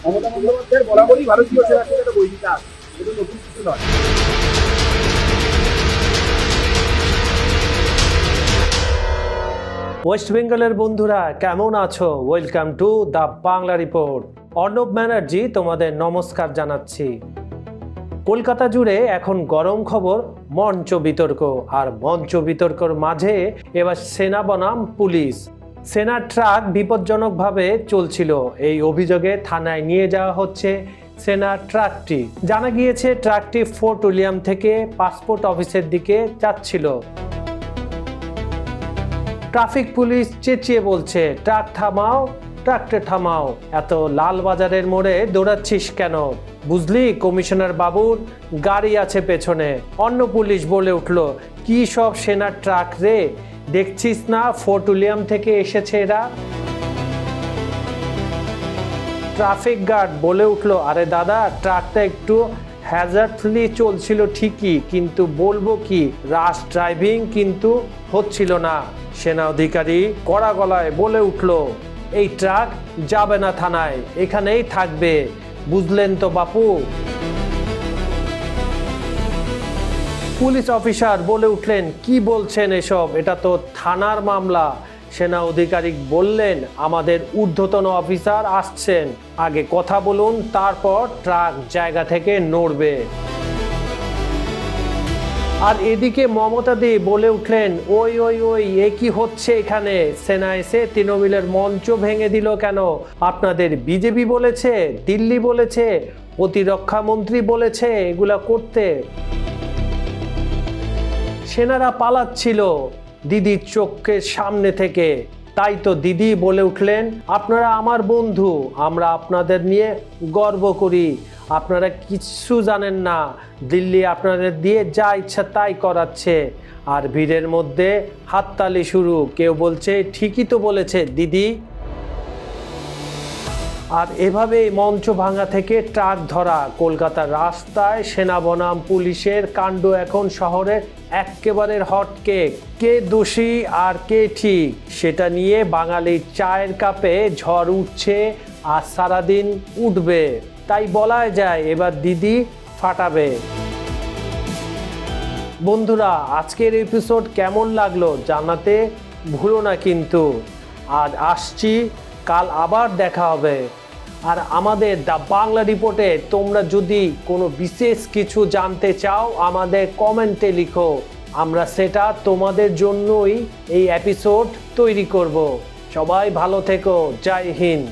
মমতা বন্দ্যোপাধ্যায়ের বরাবরই ভারতীয় সেনার সাথে একটা বৈরিতা আছে, এটা নতুন কিছু নয়। ওয়েস্ট বেঙ্গলের বন্ধুরা কেমন আছো? Welcome to the Bangla report. Arnab Banerjee তোমাদের নমস্কার জানাচ্ছি। কলকাতা জুড়ে এখন গরম খবর মঞ্চ বিতর্ক, আর মঞ্চ বিতর্কর মাঝে এবার সেনা বনাম পুলিশ। সেনার ট্রাক বিপজ্জনকভাবে চলছিল, এই অভিযোগে থানায় নিয়ে যাওয়া হচ্ছে সেনার ট্রাকটি। জানা গিয়েছে ট্রাকটি ফোর্ট উইলিয়াম থেকে পাসপোর্ট অফিসের দিকে যাচ্ছিল। ট্রাফিক পুলিশ চেঁচিয়ে বলছে, ট্রাক থামাও, ট্রাকটা থামাও, এত লালবাজারের মোড়ে দৌড়াচ্ছিস কেন? বুঝলি কমিশনার বাবুর গাড়ি আছে পেছনে। অন্য পুলিশ বলে উঠল, কি সব সেনার ট্রাক রে, দেখছিস না ফোর্ট উইলিয়াম থেকে এসেছে এরা। ট্রাফিক গার্ড বলে উঠল, আরে দাদা ট্রাকটা একটু হ্যাজার্ডলি চলছিল ঠিকই, কিন্তু বলবো কি, রাশ ড্রাইভিং কিন্তু হচ্ছিল না। সেনা অধিকারী কড়া গলায় বলে উঠল, এই ট্রাক যাবে না থানায়, এখানেই থাকবে, বুঝলেন তো বাপু। পুলিশ অফিসার বলে উঠলেন, কি বলছেন এসব, এটা তো থানার মামলা। সেনা অধিকারী বললেন, আমাদের ঊর্ধ্বতন অফিসার আসছেন, আগে কথা বলুন, তারপর ট্রাক জায়গা থেকে নড়বে। আর এদিকে মমতা দি বলে উঠলেন, ওই ওই ওই এ কি হচ্ছে এখানে? সেনা এসে তৃণমূলের মঞ্চ ভেঙে দিল কেন? আপনাদের বিজেপি বলেছে, দিল্লি বলেছে, প্রতিরক্ষা মন্ত্রী বলেছে এগুলা করতে? সেনারা পালাচ্ছিল দিদির চোখের সামনে থেকে, তাই তো দিদি বলে উঠলেন, আপনারা আমার বন্ধু, আমরা আপনাদের নিয়ে গর্ব করি, আপনারা কিছু জানেন না, দিল্লি আপনাদের দিয়ে যা ইচ্ছা তাই করাচ্ছে। আর ভিড়ের মধ্যে হাততালি শুরু, কেউ বলছে ঠিকই তো বলেছে দিদি। আর এভাবেই মঞ্চ ভাঙা থেকে ট্রাক ধরা, কলকাতার রাস্তায় সেনা বনাম পুলিশের কাণ্ড এখন শহরের একেবারে হটকেক। কে দোষী আর কে ঠিক, সেটা নিয়ে বাঙালির চায়ের কাপে ঝড় উঠছে আর সারাদিন উঠবে। তাই বলা যায় এবার দিদি ফাটাবে। বন্ধুরা, আজকের এপিসোড কেমন লাগলো জানাতে ভুলো না কিন্তু। আজ আসছি, কাল আবার দেখা হবে। আর আমাদের দ্য বাংলা রিপোর্টে তোমরা যদি কোনো বিশেষ কিছু জানতে চাও, আমাদের কমেন্টে লিখো, আমরা সেটা তোমাদের জন্যই এই এপিসোড তৈরি করব। সবাই ভালো থেকো, জয় হিন্দ।